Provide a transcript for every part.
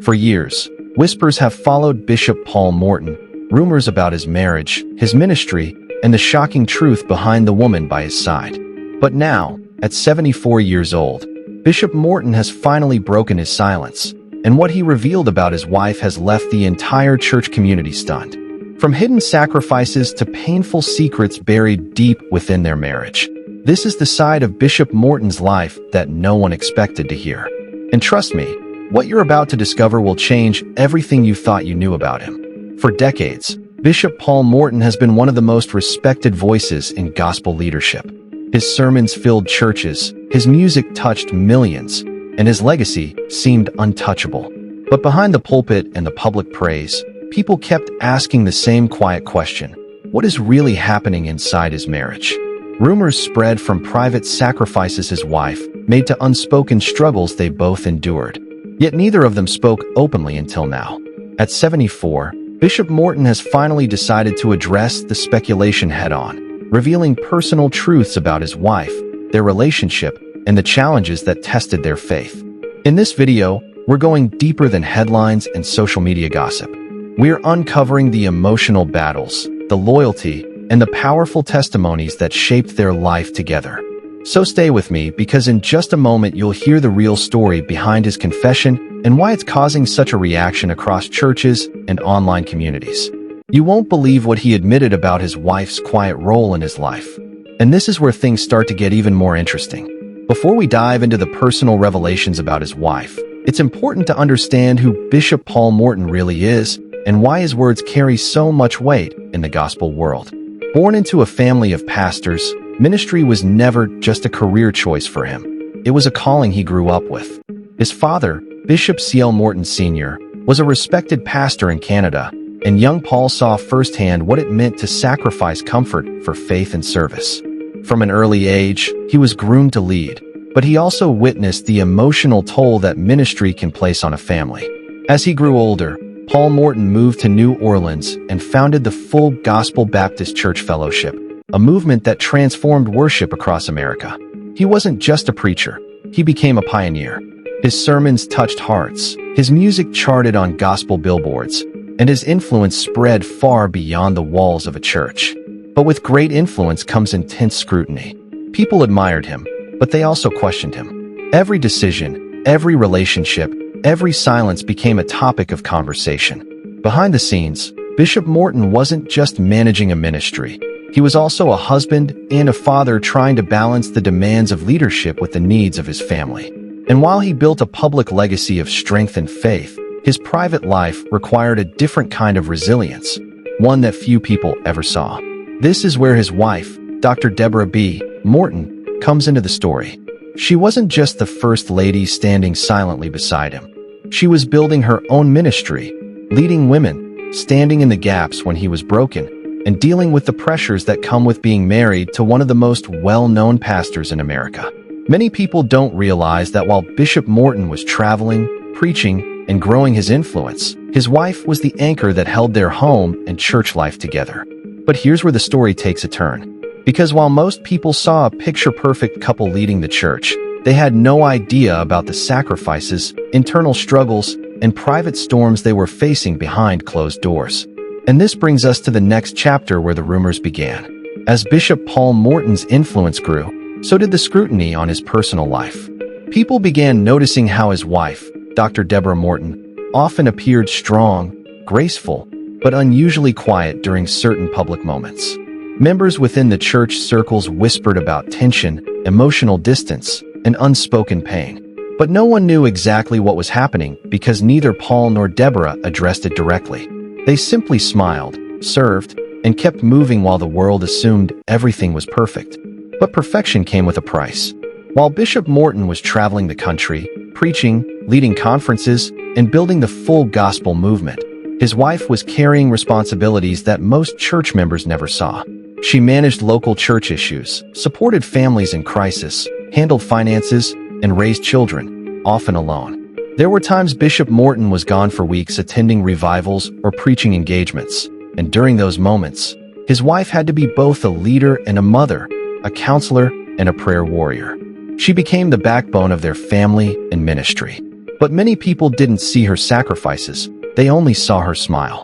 For years, whispers have followed Bishop Paul Morton, rumors about his marriage, his ministry, and the shocking truth behind the woman by his side. But now, at 74 years old, Bishop Morton has finally broken his silence, and what he revealed about his wife has left the entire church community stunned. From hidden sacrifices to painful secrets buried deep within their marriage. This is the side of Bishop Morton's life that no one expected to hear. And trust me, what you're about to discover will change everything you thought you knew about him. For decades, Bishop Paul Morton has been one of the most respected voices in gospel leadership. His sermons filled churches, his music touched millions, and his legacy seemed untouchable. But behind the pulpit and the public praise, people kept asking the same quiet question: what is really happening inside his marriage? Rumors spread from private sacrifices his wife made to unspoken struggles they both endured. Yet neither of them spoke openly until now. At 74, Bishop Morton has finally decided to address the speculation head-on, revealing personal truths about his wife, their relationship, and the challenges that tested their faith. In this video, we're going deeper than headlines and social media gossip. We're uncovering the emotional battles, the loyalty, and the powerful testimonies that shaped their life together. So stay with me, because in just a moment you'll hear the real story behind his confession and why it's causing such a reaction across churches and online communities. You won't believe what he admitted about his wife's quiet role in his life. And this is where things start to get even more interesting. Before we dive into the personal revelations about his wife, it's important to understand who Bishop Paul Morton really is and why his words carry so much weight in the gospel world. Born into a family of pastors, ministry was never just a career choice for him. It was a calling he grew up with. His father, Bishop C.L. Morton Sr., was a respected pastor in Canada, and young Paul saw firsthand what it meant to sacrifice comfort for faith and service. From an early age, he was groomed to lead, but he also witnessed the emotional toll that ministry can place on a family. As he grew older, Paul Morton moved to New Orleans and founded the Full Gospel Baptist Church Fellowship, a movement that transformed worship across America. He wasn't just a preacher, he became a pioneer. His sermons touched hearts, his music charted on gospel billboards, and his influence spread far beyond the walls of a church. But with great influence comes intense scrutiny. People admired him, but they also questioned him. Every decision, every relationship, every silence became a topic of conversation. Behind the scenes, Bishop Morton wasn't just managing a ministry. He was also a husband and a father, trying to balance the demands of leadership with the needs of his family. And while he built a public legacy of strength and faith, his private life required a different kind of resilience, one that few people ever saw. This is where his wife, Dr. Deborah B. Morton, comes into the story. She wasn't just the first lady standing silently beside him. She was building her own ministry, leading women, standing in the gaps when he was broken, and dealing with the pressures that come with being married to one of the most well-known pastors in America. Many people don't realize that while Bishop Morton was traveling, preaching, and growing his influence, his wife was the anchor that held their home and church life together. But here's where the story takes a turn. Because while most people saw a picture-perfect couple leading the church, they had no idea about the sacrifices, internal struggles, and private storms they were facing behind closed doors. And this brings us to the next chapter, where the rumors began. As Bishop Paul Morton's influence grew, so did the scrutiny on his personal life. People began noticing how his wife, Dr. Deborah Morton, often appeared strong, graceful, but unusually quiet during certain public moments. Members within the church circles whispered about tension, emotional distance, and unspoken pain. But no one knew exactly what was happening, because neither Paul nor Deborah addressed it directly. They simply smiled, served, and kept moving while the world assumed everything was perfect. But perfection came with a price. While Bishop Morton was traveling the country, preaching, leading conferences, and building the full gospel movement, his wife was carrying responsibilities that most church members never saw. She managed local church issues, supported families in crisis, handled finances, and raised children, often alone. There were times Bishop Morton was gone for weeks attending revivals or preaching engagements, and during those moments, his wife had to be both a leader and a mother, a counselor and a prayer warrior. She became the backbone of their family and ministry. But many people didn't see her sacrifices, they only saw her smile.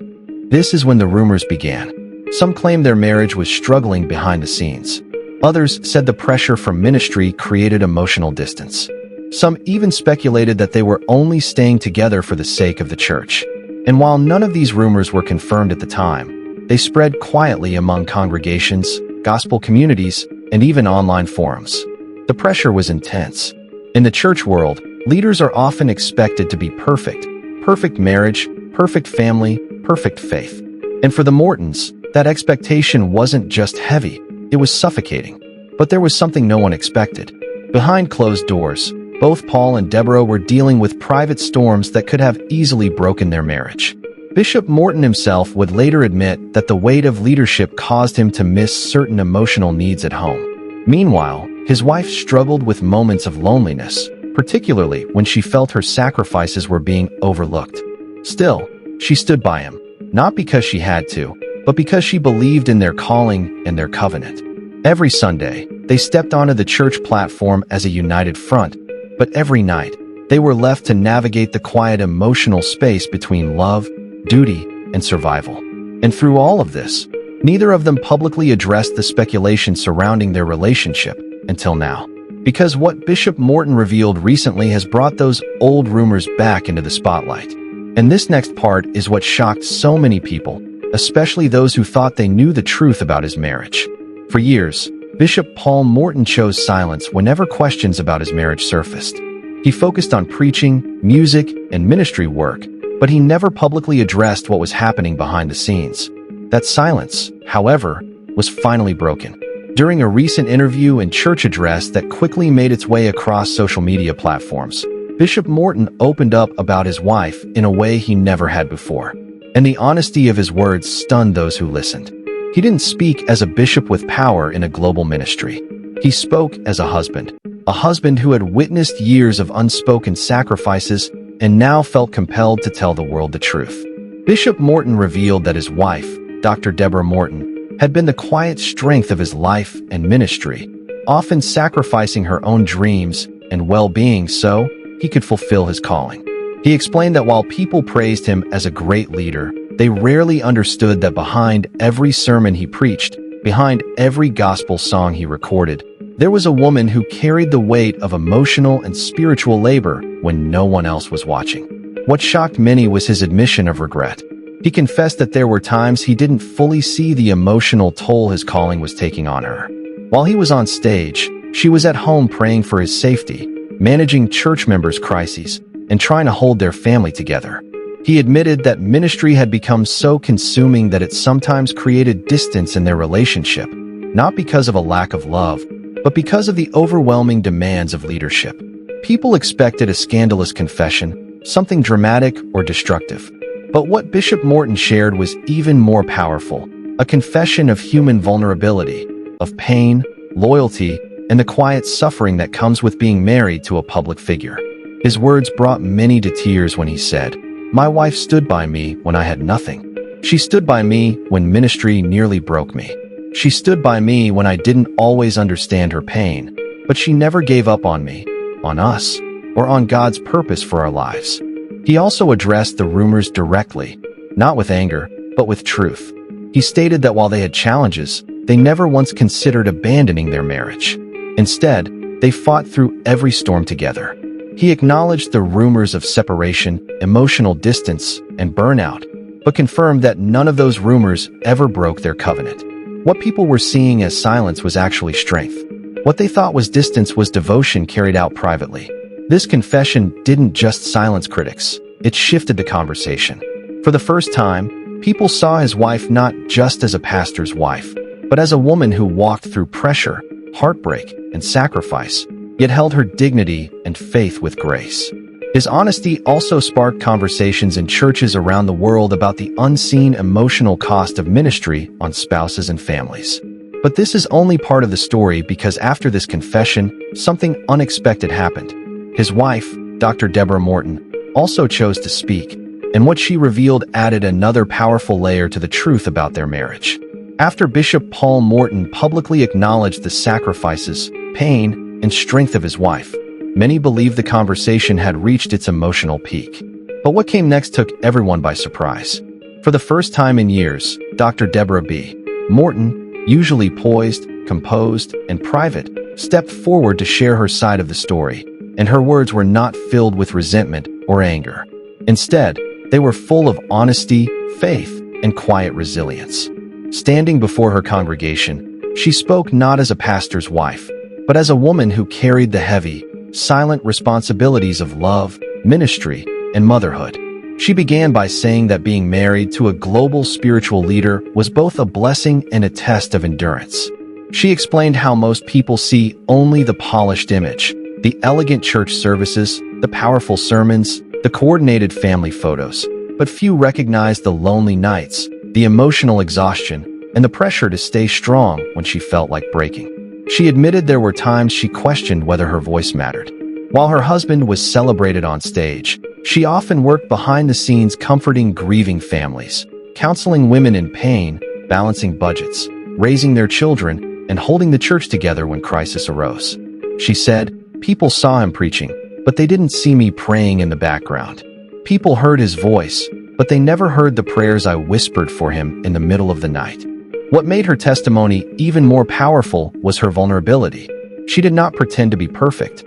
This is when the rumors began. Some claimed their marriage was struggling behind the scenes. Others said the pressure from ministry created emotional distance. Some even speculated that they were only staying together for the sake of the church. And while none of these rumors were confirmed at the time, they spread quietly among congregations, gospel communities, and even online forums. The pressure was intense. In the church world, leaders are often expected to be perfect. Perfect marriage, perfect family, perfect faith. And for the Mortons, that expectation wasn't just heavy, it was suffocating. But there was something no one expected. Behind closed doors, both Paul and Deborah were dealing with private storms that could have easily broken their marriage. Bishop Morton himself would later admit that the weight of leadership caused him to miss certain emotional needs at home. Meanwhile, his wife struggled with moments of loneliness, particularly when she felt her sacrifices were being overlooked. Still, she stood by him, not because she had to, but because she believed in their calling and their covenant. Every Sunday, they stepped onto the church platform as a united front, but every night, they were left to navigate the quiet emotional space between love, duty, and survival. And through all of this, neither of them publicly addressed the speculation surrounding their relationship until now. Because what Bishop Morton revealed recently has brought those old rumors back into the spotlight. And this next part is what shocked so many people, especially those who thought they knew the truth about his marriage. For years, Bishop Paul Morton chose silence whenever questions about his marriage surfaced. He focused on preaching, music, and ministry work, but he never publicly addressed what was happening behind the scenes. That silence, however, was finally broken. During a recent interview and church address that quickly made its way across social media platforms, Bishop Morton opened up about his wife in a way he never had before. And the honesty of his words stunned those who listened. He didn't speak as a bishop with power in a global ministry. He spoke as a husband who had witnessed years of unspoken sacrifices and now felt compelled to tell the world the truth. Bishop Morton revealed that his wife, Dr. Deborah Morton, had been the quiet strength of his life and ministry, often sacrificing her own dreams and well-being so he could fulfill his calling. He explained that while people praised him as a great leader, they rarely understood that behind every sermon he preached, behind every gospel song he recorded, there was a woman who carried the weight of emotional and spiritual labor when no one else was watching. What shocked many was his admission of regret. He confessed that there were times he didn't fully see the emotional toll his calling was taking on her. While he was on stage, she was at home praying for his safety, managing church members' crises, and trying to hold their family together. He admitted that ministry had become so consuming that it sometimes created distance in their relationship, not because of a lack of love, but because of the overwhelming demands of leadership. People expected a scandalous confession, something dramatic or destructive. But what Bishop Morton shared was even more powerful, a confession of human vulnerability, of pain, loyalty, and the quiet suffering that comes with being married to a public figure. His words brought many to tears when he said, "My wife stood by me when I had nothing. She stood by me when ministry nearly broke me. She stood by me when I didn't always understand her pain, but she never gave up on me, on us, or on God's purpose for our lives." He also addressed the rumors directly, not with anger, but with truth. He stated that while they had challenges, they never once considered abandoning their marriage. Instead, they fought through every storm together. He acknowledged the rumors of separation, emotional distance, and burnout, but confirmed that none of those rumors ever broke their covenant. What people were seeing as silence was actually strength. What they thought was distance was devotion carried out privately. This confession didn't just silence critics, it shifted the conversation. For the first time, people saw his wife not just as a pastor's wife, but as a woman who walked through pressure, heartbreak, and sacrifice, yet held her dignity and faith with grace. His honesty also sparked conversations in churches around the world about the unseen emotional cost of ministry on spouses and families. But this is only part of the story because after this confession, something unexpected happened. His wife, Dr. Deborah Morton, also chose to speak, and what she revealed added another powerful layer to the truth about their marriage. After Bishop Paul Morton publicly acknowledged the sacrifices, pain, and strength of his wife, Many believed the conversation had reached its emotional peak. But what came next took everyone by surprise. For the first time in years, Dr. Deborah B. Morton, usually poised, composed, and private, stepped forward to share her side of the story, and her words were not filled with resentment or anger. Instead, they were full of honesty, faith, and quiet resilience. Standing before her congregation, she spoke not as a pastor's wife, but as a woman who carried the heavy, silent responsibilities of love, ministry, and motherhood. She began by saying that being married to a global spiritual leader was both a blessing and a test of endurance. She explained how most people see only the polished image, the elegant church services, the powerful sermons, the coordinated family photos, but few recognize the lonely nights, the emotional exhaustion, and the pressure to stay strong when she felt like breaking. She admitted there were times she questioned whether her voice mattered. While her husband was celebrated on stage, she often worked behind the scenes comforting grieving families, counseling women in pain, balancing budgets, raising their children, and holding the church together when crisis arose. She said, "People saw him preaching, but they didn't see me praying in the background. People heard his voice, but they never heard the prayers I whispered for him in the middle of the night." What made her testimony even more powerful was her vulnerability. She did not pretend to be perfect.